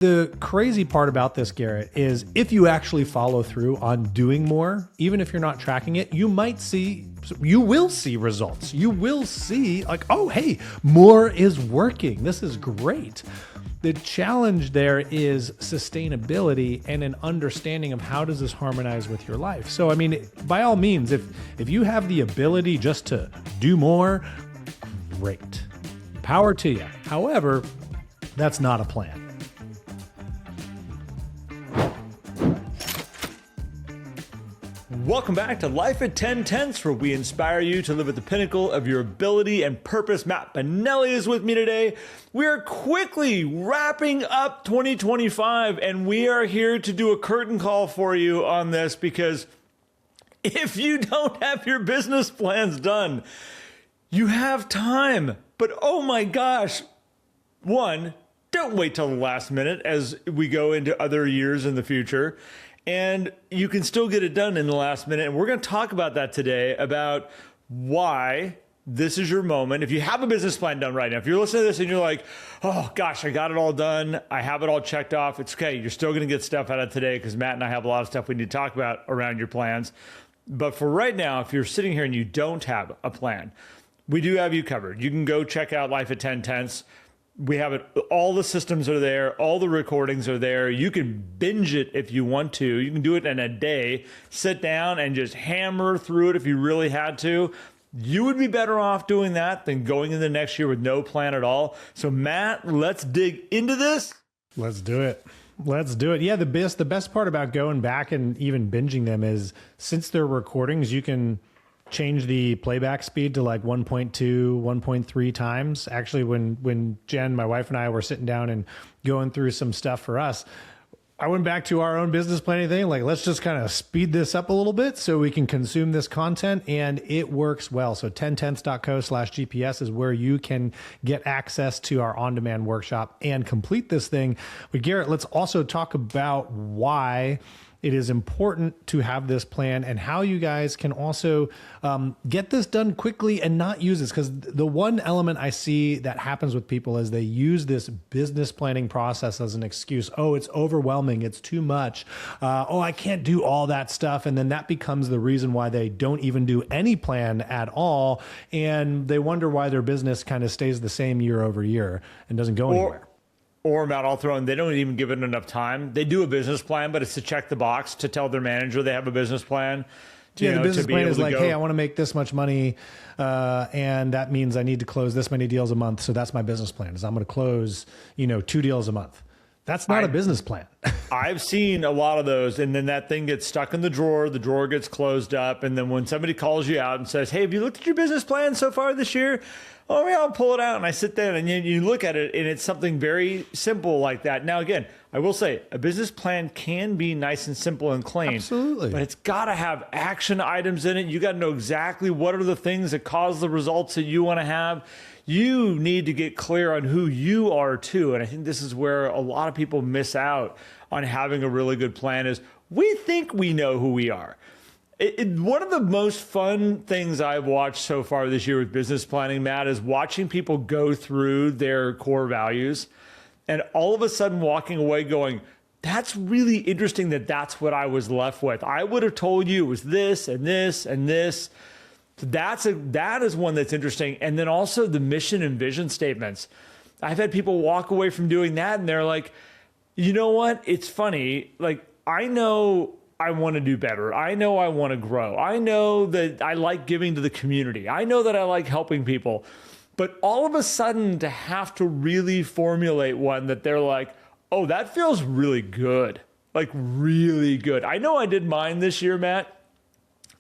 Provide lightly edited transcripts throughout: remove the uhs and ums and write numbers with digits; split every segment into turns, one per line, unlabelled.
The crazy part about this, Garrett, is if you actually follow through on doing more, even if you're not tracking it, you will see results. You will see like, oh, hey, more is working. This is great. The challenge there is sustainability and an understanding of how does this harmonize with your life. So, I mean, by all means, if you have the ability just to do more, great. Power to you. However, that's not a plan.
Welcome back to Life at 10 Tenths, where we inspire you to live at the pinnacle of your ability and purpose. Matt Benelli is with me today. We are quickly wrapping up 2025, and we are here to do a curtain call for you on this, because if you don't have your business plans done, you have time. But oh my gosh, one, don't wait till the last minute as we go into other years in the future. And you can still get it done in the last minute. And we're going to talk about that today, about why this is your moment. If you have a business plan done right now, if you're listening to this and you're like, oh gosh, I got it all done, I have it all checked off, it's okay. You're still going to get stuff out of today, because Matt and I have a lot of stuff we need to talk about around your plans. But for right now, if you're sitting here and you don't have a plan, we do have you covered. You can go check out Life at 10 Tenths. We have it. All the systems are there. All the recordings are there. You can binge it if you want to. You can do it in a day. Sit down and just hammer through it if you really had to. You would be better off doing that than going into next year with no plan at all. So Matt, let's dig into this.
Let's do it. Let's do it. Yeah, the best part about going back and even binging them is, since they're recordings, you can change the playback speed to like 1.2, 1.3 times. Actually, when Jen, my wife, and I were sitting down and going through some stuff for us, I went back to our own business planning thing. Like, let's just kind of speed this up a little bit so we can consume this content, and it works well. So 10tenths.co/GPS is where you can get access to our on-demand workshop and complete this thing. But Garrett, let's also talk about why it is important to have this plan, and how you guys can also get this done quickly and not use this. Because the one element I see that happens with people is they use this business planning process as an excuse. Oh, it's overwhelming. It's too much. Oh, I can't do all that stuff. And then that becomes the reason why they don't even do any plan at all. And they wonder why their business kind of stays the same year over year and doesn't go anywhere.
Or Matt, I'll throw in, they don't even give it enough time. They do a business plan, but it's to check the box to tell their manager they have a business plan.
The business plan is like, hey, I want to make this much money, and that means I need to close this many deals a month. So that's my business plan, is I'm going to close, 2 deals a month. That's not a business plan.
I've seen a lot of those, and then that thing gets stuck in the drawer gets closed up, and then when somebody calls you out and says, hey, have you looked at your business plan so far this year? Oh, yeah, I'll pull it out. And I sit there and you look at it, and it's something very simple like that. Now, again, I will say a business plan can be nice and simple and clean.
Absolutely.
But it's got to have action items in it. You got to know exactly what are the things that cause the results that you want to have. You need to get clear on who you are too. And I think this is where a lot of people miss out on having a really good plan, is we think we know who we are. One of the most fun things I've watched so far this year with business planning, Matt, is watching people go through their core values and all of a sudden walking away going, that's really interesting that that's what I was left with. I would have told you it was this and this and this. So that is one that's interesting. And then also the mission and vision statements. I've had people walk away from doing that and they're like, you know what? It's funny. Like, I know I want to do better. I know I want to grow. I know that I like giving to the community. I know that I like helping people. But all of a sudden to have to really formulate one that they're like, oh, that feels really good. Like, really good. I know I did mine this year, Matt.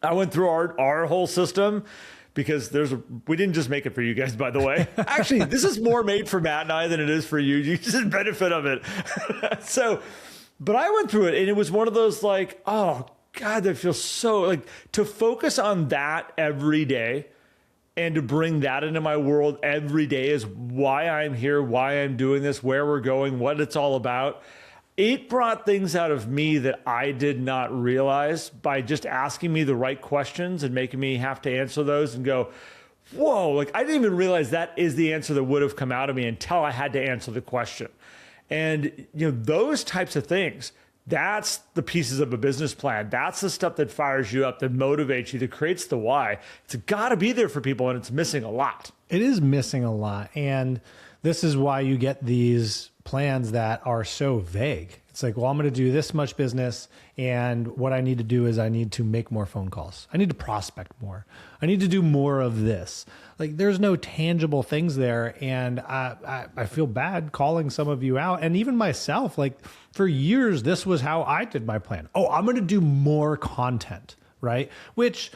I went through our whole system, because we didn't just make it for you guys, by the way. Actually, this is more made for Matt and I than it is for you. You just benefit of it. But I went through it, and it was one of those like, oh God, that feels so like, to focus on that every day and to bring that into my world every day is why I'm here, why I'm doing this, where we're going, what it's all about. It brought things out of me that I did not realize by just asking me the right questions and making me have to answer those and go, whoa, like I didn't even realize that is the answer that would have come out of me until I had to answer the question. And, those types of things, that's the pieces of a business plan. That's the stuff that fires you up, that motivates you, that creates the why. It's got to be there for people, and it's missing a lot.
It is missing a lot. And this is why you get these plans that are so vague. It's like, well, I'm going to do this much business, and what I need to do is I need to make more phone calls. I need to prospect more. I need to do more of this. Like, there's no tangible things there. And I feel bad calling some of you out, and even myself. Like, for years, this was how I did my plan. Oh, I'm going to do more content, right? Which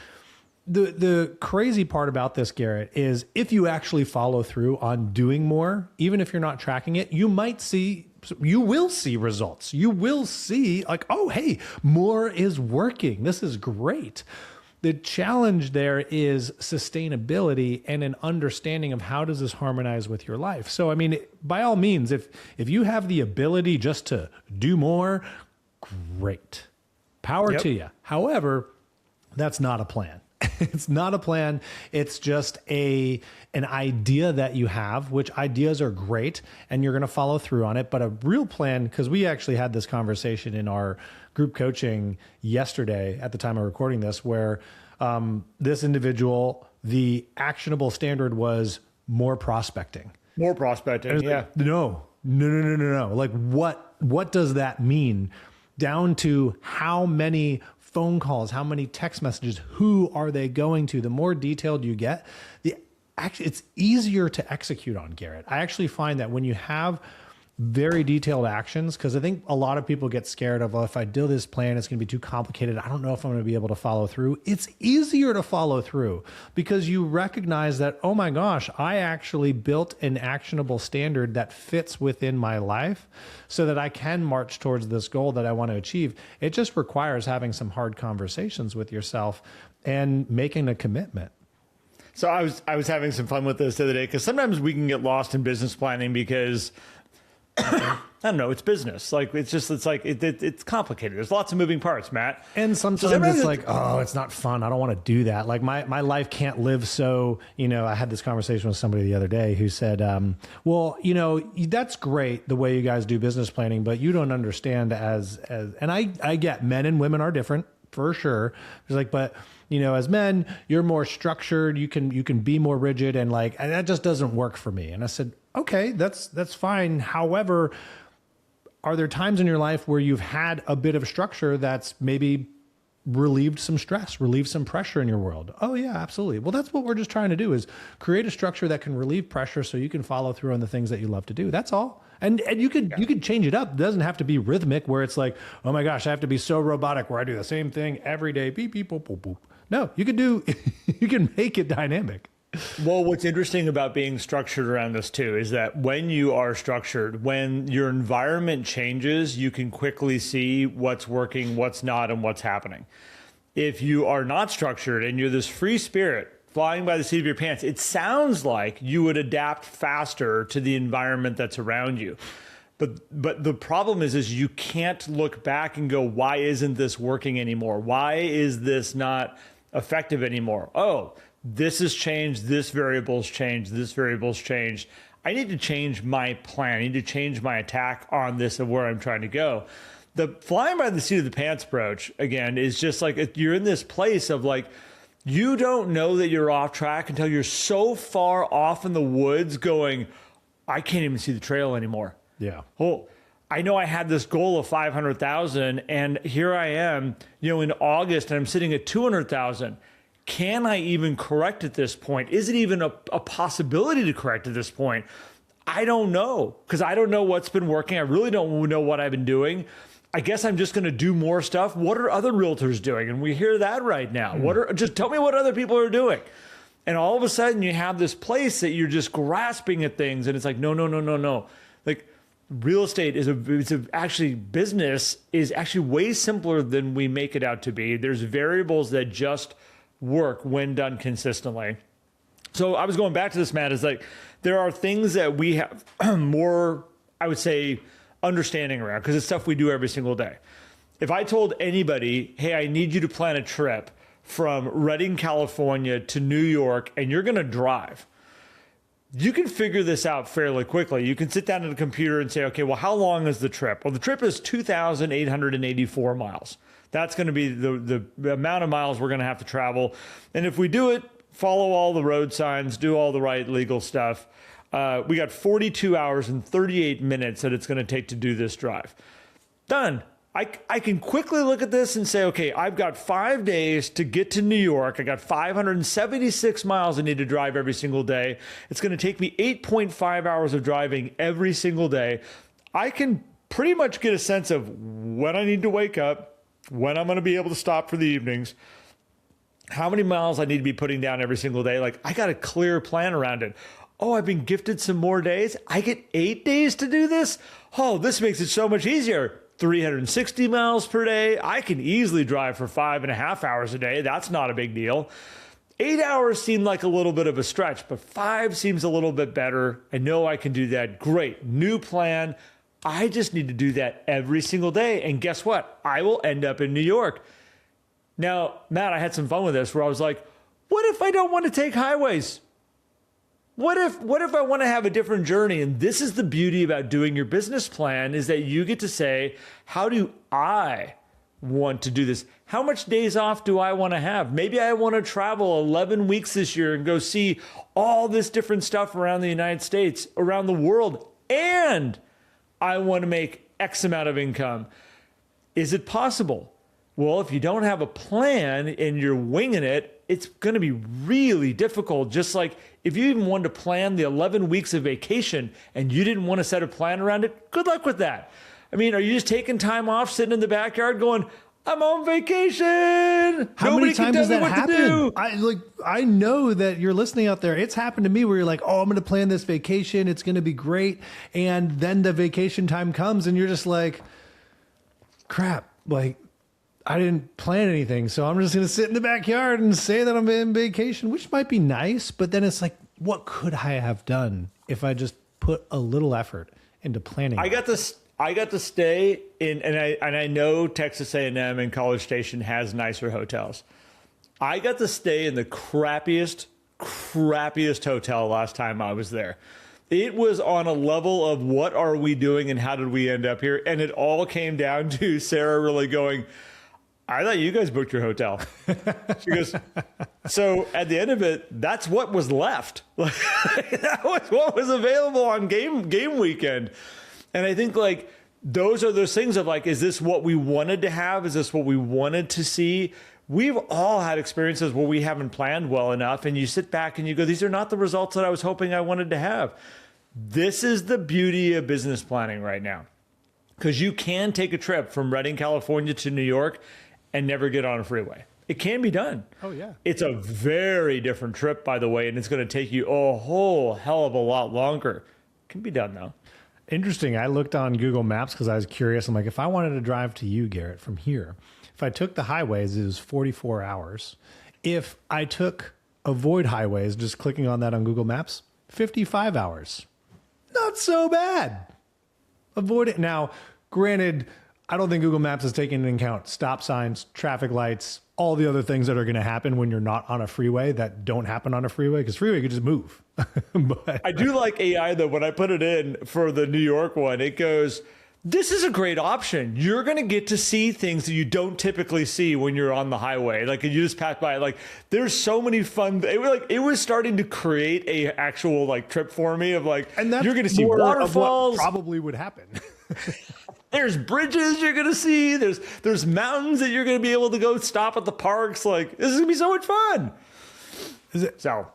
the crazy part about this, Garrett, is if you actually follow through on doing more, even if you're not tracking it, you will see results. You will see like, oh, hey, more is working. This is great. The challenge there is sustainability and an understanding of how does this harmonize with your life. So, I mean, by all means, if you have the ability just to do more, great. Power to you. However, that's not a plan. It's not a plan. It's just an idea that you have, which ideas are great, and you're going to follow through on it. But a real plan, because we actually had this conversation in our group coaching yesterday at the time of recording this, where this individual, the actionable standard was more prospecting.
More prospecting, yeah.
Like, no. Like, what does that mean? Down to how many phone calls, how many text messages, who are they going to? The more detailed you get, it's easier to execute on, Garrett. I actually find that when you have very detailed actions, because I think a lot of people get scared of, well, if I do this plan, it's going to be too complicated. I don't know if I'm going to be able to follow through. It's easier to follow through because you recognize that, oh my gosh, I actually built an actionable standard that fits within my life so that I can march towards this goal that I want to achieve. It just requires having some hard conversations with yourself and making a commitment.
So I was having some fun with this the other day, because sometimes we can get lost in business planning because I don't know, it's business. Like, it's complicated. There's lots of moving parts, Matt.
And sometimes it's like, oh, it's not fun. I don't want to do that. Like my life can't live. So, I had this conversation with somebody the other day who said, well, that's great the way you guys do business planning, but you don't understand and I get men and women are different for sure. It's like, but as men, you're more structured. You can be more rigid, and that just doesn't work for me. And I said, okay, that's fine. However, are there times in your life where you've had a bit of structure that's maybe relieved some stress, relieved some pressure in your world? Oh yeah, absolutely. Well, that's what we're just trying to do, is create a structure that can relieve pressure so you can follow through on the things that you love to do. That's all. And you could change it up. It doesn't have to be rhythmic where it's like, oh my gosh, I have to be so robotic where I do the same thing every day. Beep, beep, boop, boop, boop. No, you can make it dynamic.
Well, what's interesting about being structured around this too is that when you are structured, when your environment changes, you can quickly see what's working, what's not, and what's happening. If you are not structured and you're this free spirit flying by the seat of your pants, it sounds like you would adapt faster to the environment that's around you. But the problem is you can't look back and go, why isn't this working anymore? Why is this not effective anymore? Oh, this has changed, this variable's changed, this variable's changed. I need to change my plan. I need to change my attack on this of where I'm trying to go. The flying by the seat of the pants approach, again, is just like you're in this place of like, you don't know that you're off track until you're so far off in the woods going, I can't even see the trail anymore.
Yeah.
Oh, I know I had this goal of 500,000 and here I am, in August, and I'm sitting at 200,000. Can I even correct at this point? Is it even a possibility to correct at this point? I don't know, because I don't know what's been working. I really don't know what I've been doing. I guess I'm just going to do more stuff. What are other realtors doing? And we hear that right now. Just tell me what other people are doing. And all of a sudden you have this place that you're just grasping at things, and it's like, no. Like, real estate business is actually way simpler than we make it out to be. There's variables that just work when done consistently. So I was going back to this, Matt, is like, there are things that we have more, I would say, understanding around, because it's stuff we do every single day. If I told anybody, hey, I need you to plan a trip from Redding, California to New York, and you're going to drive, you can figure this out fairly quickly. You can sit down at a computer and say, okay, well, how long is the trip? Well, the trip is 2,884 miles. That's going to be the amount of miles we're going to have to travel. And if we do it, follow all the road signs, do all the right legal stuff, we got 42 hours and 38 minutes that it's going to take to do this drive. Done. I can quickly look at this and say, okay, I've got 5 days to get to New York. I got 576 miles I need to drive every single day. It's going to take me 8.5 hours of driving every single day. I can pretty much get a sense of when I need to wake up, when I'm going to be able to stop for the evenings, how many miles I need to be putting down every single day. Like, I got a clear plan around it. Oh, I've been gifted some more days. I get 8 days to do this. Oh, this makes it so much easier. 360 miles per day. I can easily drive for 5.5 hours a day. That's not a big deal. 8 hours seemed like a little bit of a stretch, but 5 seems a little bit better. I know I can do that. Great. New plan. I just need to do that every single day. And guess what? I will end up in New York. Now, Matt, I had some fun with this where I was like, what if I don't want to take highways? What if I want to have a different journey? And this is the beauty about doing your business plan, is that you get to say, how do I want to do this? How much days off do I want to have? Maybe I want to travel 11 weeks this year and go see all this different stuff around the United States, around the world, and I want to make X amount of income. Is it possible? Well, if you don't have a plan and you're winging it, it's going to be really difficult. Just like if you even wanted to plan the 11 weeks of vacation and you didn't want to set a plan around it, good luck with that. I mean, are you just taking time off, sitting in the backyard going, I'm on vacation?
How many times does that happen? I know that you're listening out there. It's happened to me where you're like, oh, I'm going to plan this vacation. It's going to be great. And then the vacation time comes and you're just like, crap, like, I didn't plan anything, so I'm just going to sit in the backyard and say that I'm in vacation, which might be nice, but then it's like, what could I have done if I just put a little effort into planning?
I got to stay in, and I know Texas A&M and College Station has nicer hotels. I got to stay in the crappiest hotel last time I was there. It was on a level of what are we doing and how did we end up here? And it all came down to Sarah really going, I thought you guys booked your hotel. She goes, so at the end of it, that's what was left. That was what was available on game weekend. And I think like those are those things of like, is this what we wanted to have? Is this what we wanted to see? We've all had experiences where we haven't planned well enough and you sit back and you go, these are not the results that I was hoping I wanted to have. This is the beauty of business planning right now. Because you can take a trip from Redding, California to New York and never get on a freeway. It can be done.
Oh, yeah.
It's a very different trip, by the way, and it's going to take you a whole hell of a lot longer. It can be done, though.
Interesting. I looked on Google Maps because I was curious. I'm like, if I wanted to drive to you, Garrett, from here, if I took the highways, it was 44 hours. If I took avoid highways, just clicking on that on Google Maps, 55 hours. Not so bad. Avoid it. Now, granted, I don't think Google Maps is taking into account stop signs, traffic lights, all the other things that are going to happen when you're not on a freeway that don't happen on a freeway, because freeway could just move. But
I do like AI, though. When I put it in for the New York one, it goes, this is a great option. You're going to get to see things that you don't typically see when you're on the highway. Like you just pass by, like there's so many fun. It was starting to create a actual like trip for me of like,
and that's
you're going to see waterfalls.
Probably would happen.
There's bridges you're going to see. There's mountains that you're going to be able to go stop at the parks. Like, this is going to be so much fun. So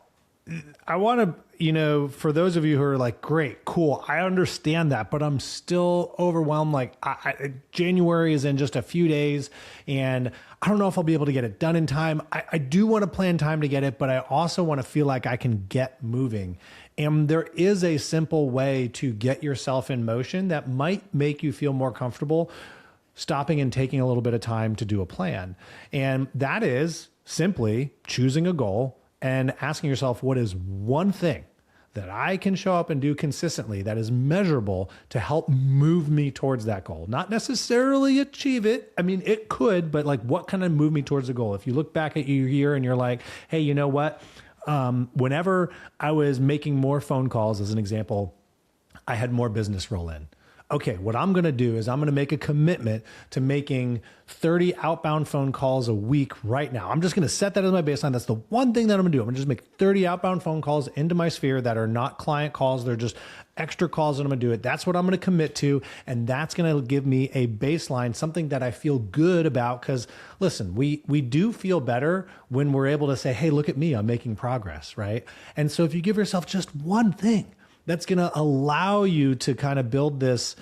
I want to, for those of you who are like, great, cool, I understand that, but I'm still overwhelmed. Like January is in just a few days and I don't know if I'll be able to get it done in time. I do want to plan time to get it, but I also want to feel like I can get moving. And there is a simple way to get yourself in motion that might make you feel more comfortable stopping and taking a little bit of time to do a plan. And that is simply choosing a goal and asking yourself, what is one thing that I can show up and do consistently that is measurable to help move me towards that goal? Not necessarily achieve it. I mean, it could, but like what kind of move me towards the goal? If you look back at your year and you're like, hey, you know what? Whenever I was making more phone calls, as an example, I had more business roll in. Okay, what I'm going to do is I'm going to make a commitment to making 30 outbound phone calls a week right now. I'm just going to set that as my baseline. That's the one thing that I'm going to do. I'm going to just make 30 outbound phone calls into my sphere that are not client calls. They're just extra calls, and I'm going to do it. That's what I'm going to commit to. And that's going to give me a baseline, something that I feel good about. Because listen, we do feel better when we're able to say, hey, look at me, I'm making progress, right? And so if you give yourself just one thing, that's going to allow you to kind of build this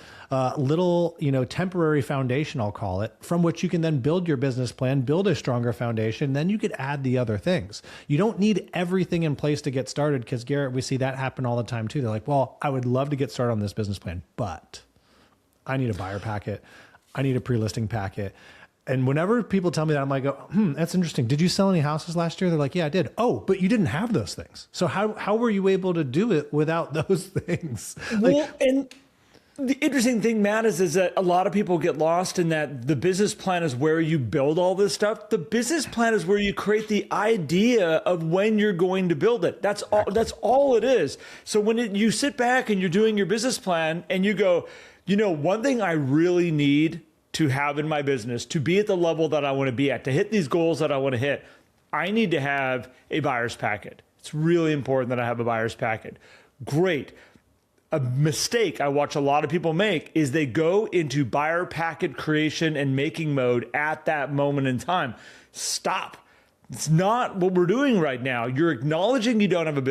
little, temporary foundation, I'll call it, from which you can then build your business plan, build a stronger foundation. Then you could add the other things. You don't need everything in place to get started, because Garrett, we see that happen all the time too. They're like, well, I would love to get started on this business plan, but I need a buyer packet. I need a pre-listing packet. And whenever people tell me that, I'm like, that's interesting. Did you sell any houses last year? They're like, yeah, I did. Oh, but you didn't have those things. So how were you able to do it without those things?
Well, and the interesting thing, Matt, is that a lot of people get lost in that the business plan is where you build all this stuff. The business plan is where you create the idea of when you're going to build it. That's all it is. So when you sit back and you're doing your business plan and you go, one thing I really need to have in my business, to be at the level that I want to be at, to hit these goals that I want to hit, I need to have a buyer's packet. It's really important that I have a buyer's packet. Great. A mistake I watch a lot of people make is they go into buyer packet creation and making mode at that moment in time. Stop. It's not what we're doing right now. You're acknowledging you don't have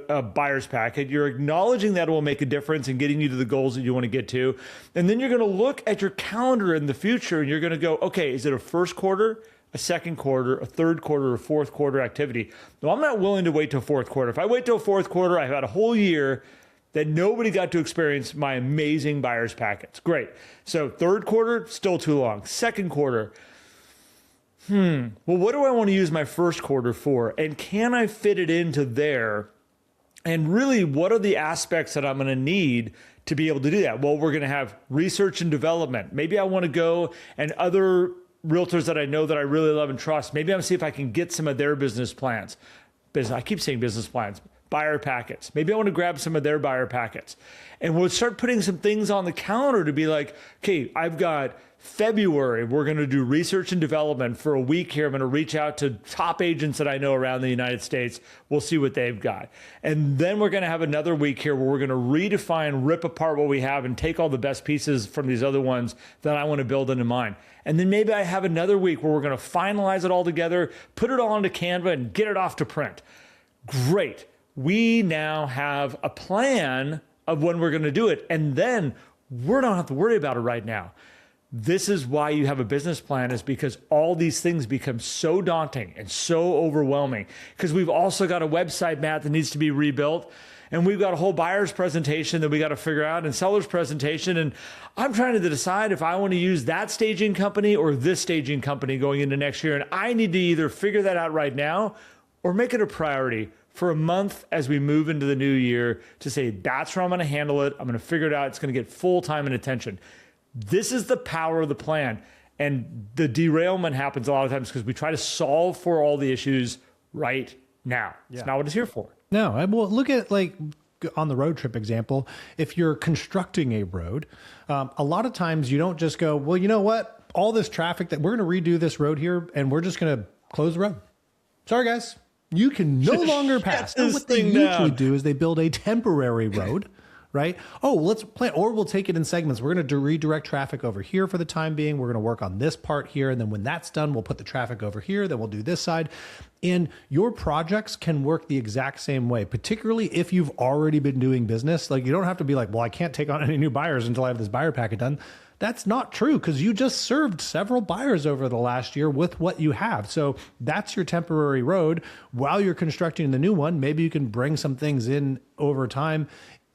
a buyer's packet. You're acknowledging that it will make a difference in getting you to the goals that you want to get to. And then you're going to look at your calendar in the future and you're going to go, okay, is it a first quarter, a second quarter, a third quarter, or fourth quarter activity? No, I'm not willing to wait till fourth quarter. If I wait till fourth quarter, I've had a whole year that nobody got to experience my amazing buyer's packets. Great. So third quarter, still too long. Second quarter, well, what do I want to use my first quarter for? And can I fit it into there? And really, what are the aspects that I'm going to need to be able to do that? Well, we're going to have research and development. Maybe I want to go and other realtors that I know that I really love and trust. Maybe I'm going to see if I can get some of their business plans. I keep saying business plans. Buyer packets. Maybe I want to grab some of their buyer packets. And we'll start putting some things on the calendar to be like, okay, I've got February, we're going to do research and development for a week here. I'm going to reach out to top agents that I know around the United States. We'll see what they've got. And then we're going to have another week here where we're going to redefine, rip apart what we have and take all the best pieces from these other ones that I want to build into mine. And then maybe I have another week where we're going to finalize it all together, put it all into Canva and get it off to print. Great. We now have a plan of when we're going to do it. And then we don't have to worry about it right now. This is why you have a business plan, is because all these things become so daunting and so overwhelming, because we've also got a website, Matt, that needs to be rebuilt. And we've got a whole buyer's presentation that we got to figure out, and seller's presentation. And I'm trying to decide if I want to use that staging company or this staging company going into next year. And I need to either figure that out right now or make it a priority for a month as we move into the new year to say, that's where I'm going to handle it. I'm going to figure it out. It's going to get full time and attention. This is the power of the plan. And the derailment happens a lot of times because we try to solve for all the issues right now. It's not what it's here for.
No, well, look at like on the road trip example. If you're constructing a road, a lot of times you don't just go, well, you know what? All this traffic that we're going to redo this road here and we're just going to close the road. Sorry, guys. You can no longer pass. So what they usually do is they build a temporary road, right? Oh, let's plan, or we'll take it in segments. We're going to redirect traffic over here for the time being. We're going to work on this part here. And then when that's done, we'll put the traffic over here. Then we'll do this side. And your projects can work the exact same way, particularly if you've already been doing business. Like, you don't have to be like, well, I can't take on any new buyers until I have this buyer packet done. That's not true, because you just served several buyers over the last year with what you have. So that's your temporary road. While you're constructing the new one, maybe you can bring some things in over time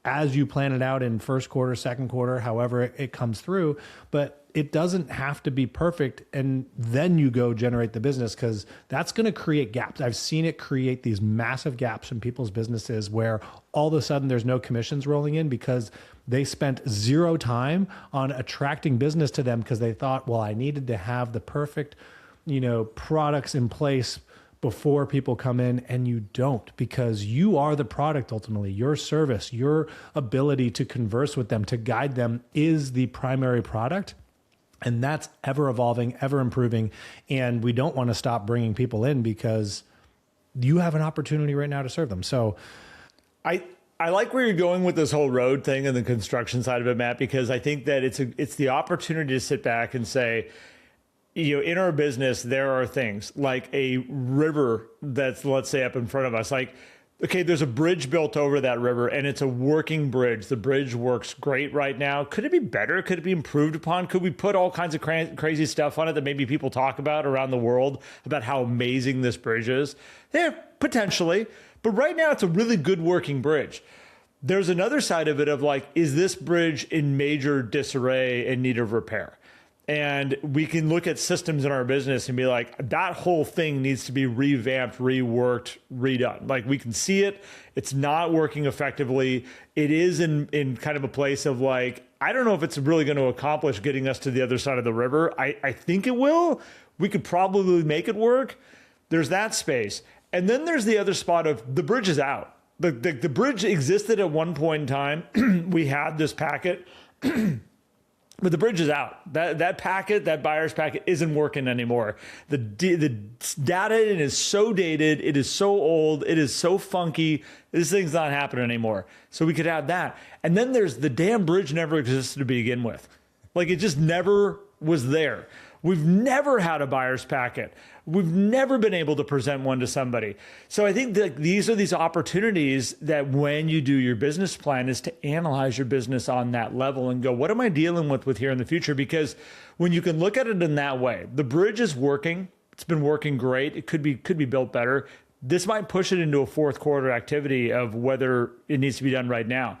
as you plan it out in first quarter, second quarter, however it comes through. But it doesn't have to be perfect. And then you go generate the business, because that's going to create gaps. I've seen it create these massive gaps in people's businesses where all of a sudden there's no commissions rolling in because they spent zero time on attracting business to them because they thought, well, I needed to have the perfect, products in place before people come in, and you don't, because you are the product. Ultimately, your service, your ability to converse with them, to guide them, is the primary product. And that's ever evolving, ever improving. And we don't want to stop bringing people in, because you have an opportunity right now to serve them. So
I like where you're going with this whole road thing and the construction side of it, Matt, because I think that it's the opportunity to sit back and say, in our business, there are things like a river that's, let's say, up in front of us. Like, okay, there's a bridge built over that river, and it's a working bridge. The bridge works great right now. Could it be better? Could it be improved upon? Could we put all kinds of crazy stuff on it that maybe people talk about around the world about how amazing this bridge is? Yeah, potentially. But right now, it's a really good working bridge. There's another side of it of like, is this bridge in major disarray and need of repair? And we can look at systems in our business and be like, that whole thing needs to be revamped, reworked, redone. Like, we can see it. It's not working effectively. It is in kind of a place of like, I don't know if it's really going to accomplish getting us to the other side of the river. I think it will. We could probably make it work. There's that space. And then there's the other spot of the bridge is out. The bridge existed at one point in time. We had this packet. But the bridge is out. That packet, that buyer's packet, isn't working anymore. The data is so dated. It is so old. It is so funky. This thing's not happening anymore. So we could add that. And then there's the damn bridge never existed to begin with. Like, it just never was there. We've never had a buyer's packet. We've never been able to present one to somebody. So I think that these are these opportunities that when you do your business plan is to analyze your business on that level and go, what am I dealing with here in the future? Because when you can look at it in that way, the bridge is working. It's been working great. It could be built better. This might push it into a fourth quarter activity of whether it needs to be done right now.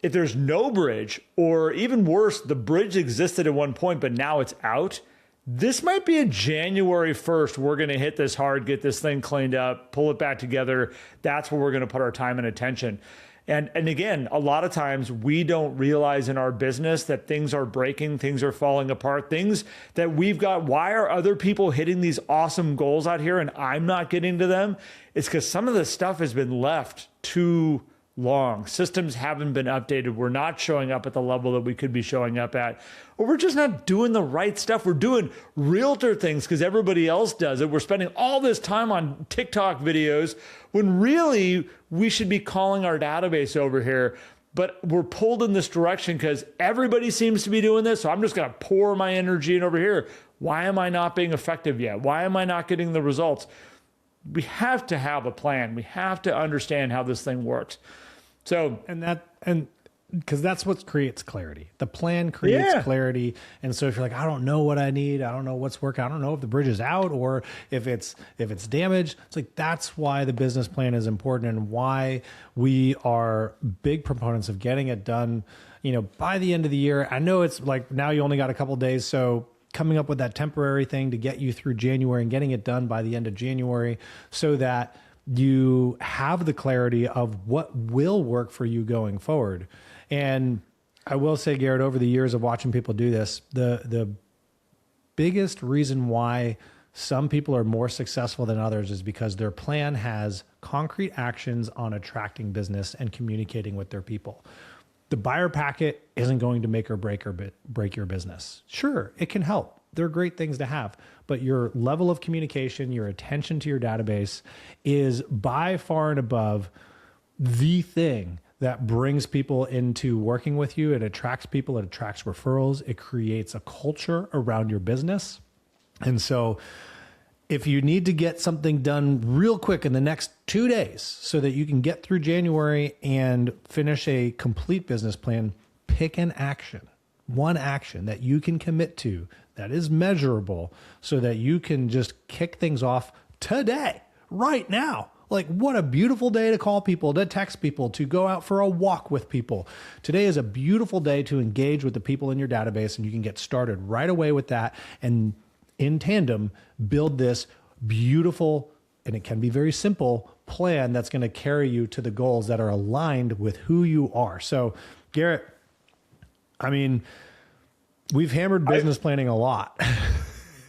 If there's no bridge, or even worse, the bridge existed at one point, but now it's out, this might be a January 1st. We're going to hit this hard, get this thing cleaned up, pull it back together. That's where we're going to put our time and attention. And again, a lot of times we don't realize in our business that things are breaking, things are falling apart, things that we've got. Why are other people hitting these awesome goals out here and I'm not getting to them? It's because some of the stuff has been left too long. Systems haven't been updated. We're not showing up at the level that we could be showing up at, or we're just not doing the right stuff. We're doing realtor things because everybody else does it. We're spending all this time on TikTok videos when really we should be calling our database over here. But we're pulled in this direction because everybody seems to be doing this. So I'm just going to pour my energy in over here. Why am I not being effective yet? Why am I not getting the results? We have to have a plan. We have to understand how this thing works. So,
and because that's what creates clarity. The plan creates clarity. And so if you're like, I don't know what I need, I don't know what's working, I don't know if the bridge is out or if it's damaged. It's like, that's why the business plan is important and why we are big proponents of getting it done, by the end of the year. I know it's like now you only got a couple of days. So coming up with that temporary thing to get you through January and getting it done by the end of January so that you have the clarity of what will work for you going forward. And I will say, Garrett, over the years of watching people do this, the biggest reason why some people are more successful than others is because their plan has concrete actions on attracting business and communicating with their people. The buyer packet isn't going to make or break your business. Sure, it can help. They're great things to have, but your level of communication, your attention to your database is by far and above the thing that brings people into working with you. It attracts people, it attracts referrals, it creates a culture around your business. And so if you need to get something done real quick in the next 2 days so that you can get through January and finish a complete business plan, pick an action, one action that you can commit to that is measurable so that you can just kick things off today, right now. Like, what a beautiful day to call people, to text people, to go out for a walk with people. Today is a beautiful day to engage with the people in your database, and you can get started right away with that. And in tandem, build this beautiful, and it can be very simple, plan that's going to carry you to the goals that are aligned with who you are. So, Garrett, I mean, we've hammered business planning a lot.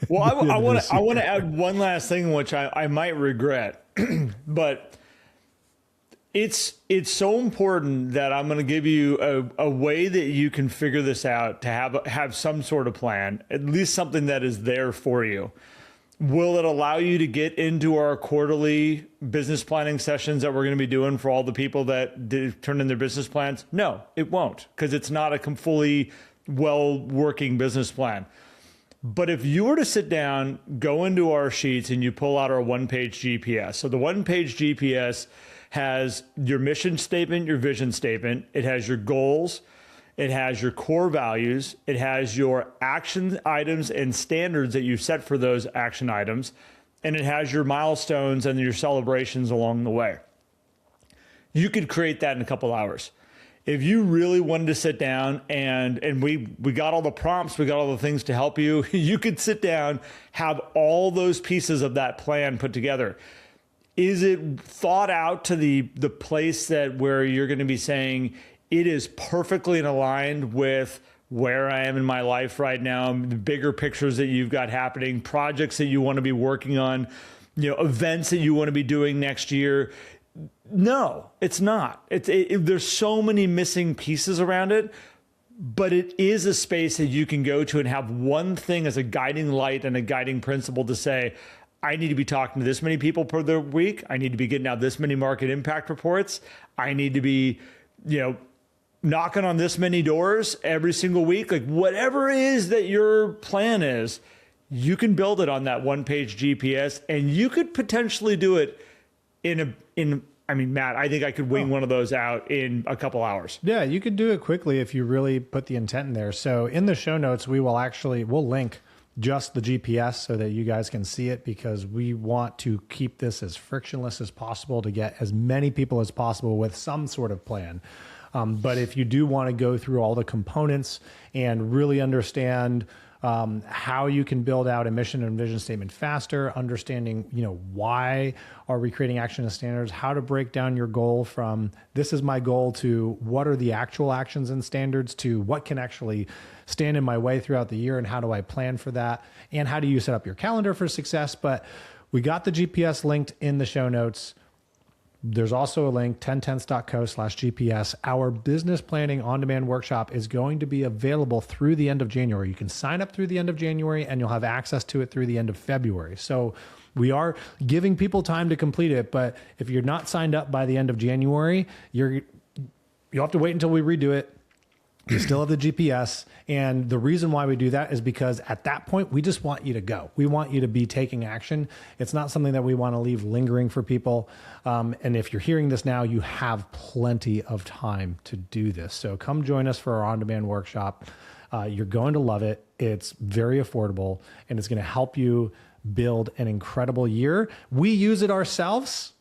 Well, I want to add one last thing, which I might regret, but it's so important that I'm going to give you a way that you can figure this out, to have some sort of plan, at least something that is there for you. Will it allow you to get into our quarterly business planning sessions that we're going to be doing for all the people that turn in their business plans? No, it won't, because it's not a fully well-working business plan. But if you were to sit down, go into our sheets, and you pull out our one-page GPS. So the one-page GPS has your mission statement, your vision statement. It has your goals. It has your core values. It has your action items and standards that you set for those action items. And it has your milestones and your celebrations along the way. You could create that in a couple hours. If you really wanted to sit down and we got all the prompts, we got all the things to help you, you could sit down, have all those pieces of that plan put together. Is it thought out to the place where you're going to be saying, it is perfectly aligned with where I am in my life right now, the bigger pictures that you've got happening, projects that you want to be working on, events that you want to be doing next year? No, it's not. There's so many missing pieces around it, but it is a space that you can go to and have one thing as a guiding light and a guiding principle to say, I need to be talking to this many people per the week. I need to be getting out this many market impact reports. I need to be, knocking on this many doors every single week. Like, whatever it is that your plan is, you can build it on that one-page GPS, and you could potentially do it Matt, I think I could wing one of those out in a couple hours.
Yeah, you could do it quickly if you really put the intent in there. So in the show notes, we'll link just the GPS so that you guys can see it, because we want to keep this as frictionless as possible to get as many people as possible with some sort of plan. But if you do want to go through all the components and really understand how you can build out a mission and vision statement faster, understanding, why are we creating action and standards, how to break down your goal from this is my goal to what are the actual actions and standards to what can actually stand in my way throughout the year and how do I plan for that, and how do you set up your calendar for success. But we got the GPS linked in the show notes. There's also a link, 10tenths.co/GPS. Our business planning on-demand workshop is going to be available through the end of January. You can sign up through the end of January, and you'll have access to it through the end of February. So we are giving people time to complete it, but if you're not signed up by the end of January, you'll have to wait until we redo it. You still have the GPS. And the reason why we do that is because at that point, we just want you to go. We want you to be taking action. It's not something that we want to leave lingering for people. And if you're hearing this now, you have plenty of time to do this. So come join us for our on-demand workshop. You're going to love it. It's very affordable, and it's going to help you build an incredible year. We use it ourselves.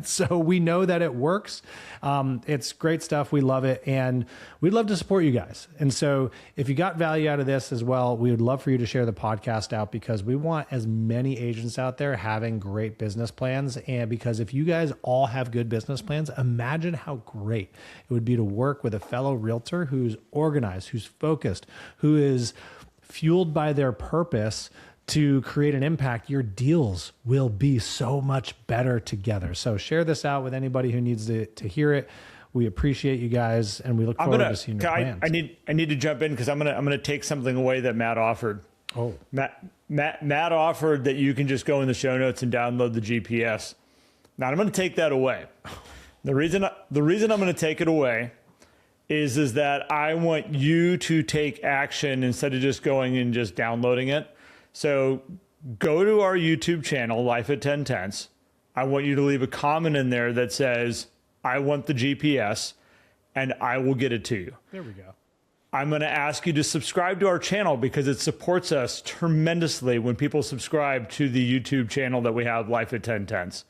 So we know that it works. It's great stuff. We love it, and we'd love to support you guys. And so if you got value out of this as well, we would love for you to share the podcast out, because we want as many agents out there having great business plans. And because if you guys all have good business plans, imagine how great it would be to work with a fellow realtor who's organized, who's focused, who is fueled by their purpose to create an impact. Your deals will be so much better together. So share this out with anybody who needs to hear it. We appreciate you guys, and we look forward to seeing your plans.
I need to jump in, because I'm gonna take something away that Matt offered.
Oh,
Matt offered that you can just go in the show notes and download the GPS. Now I'm gonna take that away. The reason I'm gonna take it away is that I want you to take action instead of just going and just downloading it. So go to our YouTube channel, Life at 10 Tenths. I want you to leave a comment in there that says, I want the GPS, and I will get it to you.
There we go.
I'm going to ask you to subscribe to our channel, because it supports us tremendously when people subscribe to the YouTube channel that we have, Life at 10 Tenths.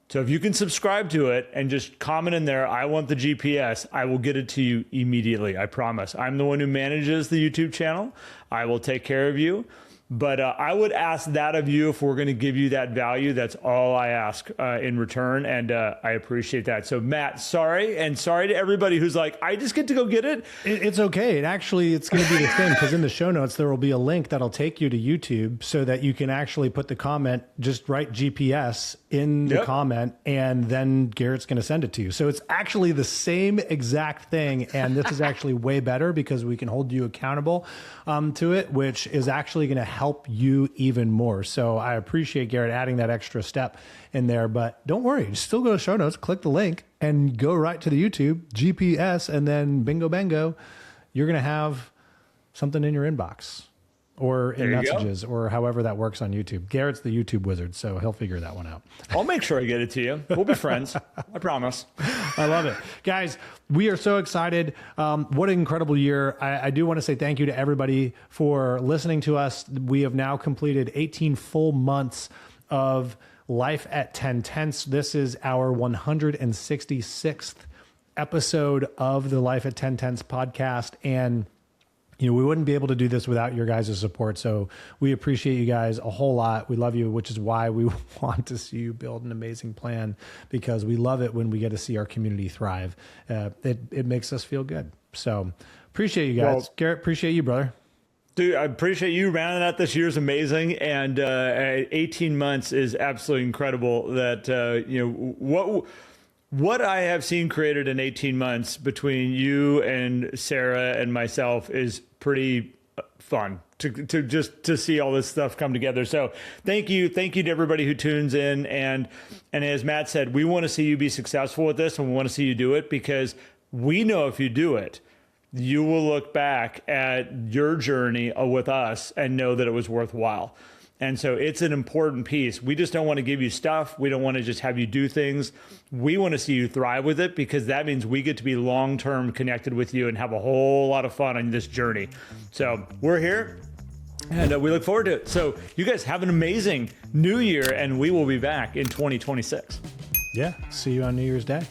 So if you can subscribe to it and just comment in there, I want the GPS, I will get it to you immediately. I promise. I'm the one who manages the YouTube channel. I will take care of you. But I would ask that of you if we're going to give you that value. That's all I ask in return. And I appreciate that. So Matt, sorry. And sorry to everybody who's like, I just get to go get it.
It's okay. It's going to be the thing, because in the show notes, there will be a link that'll take you to YouTube so that you can actually put the comment, just write GPS in the comment, and then Garrett's going to send it to you. So it's actually the same exact thing. And this is actually way better because we can hold you accountable to it, which is actually going to help you even more. So I appreciate Garrett adding that extra step in there, but don't worry, just still go to show notes, click the link and go right to the YouTube GPS, and then bingo bango, you're going to have something in your inbox or in messages or however that works on YouTube. Garrett's the YouTube wizard, so he'll figure that one out.
I'll make sure I get it to you. We'll be friends. I promise.
I love it. Guys, we are so excited. What an incredible year. I do want to say thank you to everybody for listening to us. We have now completed 18 full months of Life at 10 Tenths. This is our 166th episode of the Life at 10 Tenths podcast. And we wouldn't be able to do this without your guys' support. So we appreciate you guys a whole lot. We love you, which is why we want to see you build an amazing plan, because we love it when we get to see our community thrive. It makes us feel good. So appreciate you guys. Well, Garrett, appreciate you, brother.
Dude, I appreciate you rounding out this year's amazing. And 18 months is absolutely incredible that, what I have seen created in 18 months between you and Sarah and myself is pretty fun to see all this stuff come together. So thank you to everybody who tunes in. And as Matt said, we want to see you be successful with this, and we want to see you do it, because we know if you do it, you will look back at your journey with us and know that it was worthwhile. And so it's an important piece. We just don't want to give you stuff. We don't want to just have you do things. We want to see you thrive with it, because that means we get to be long-term connected with you and have a whole lot of fun on this journey. So we're here, and we look forward to it. So you guys have an amazing new year, and we will be back in 2026.
Yeah. See you on New Year's Day.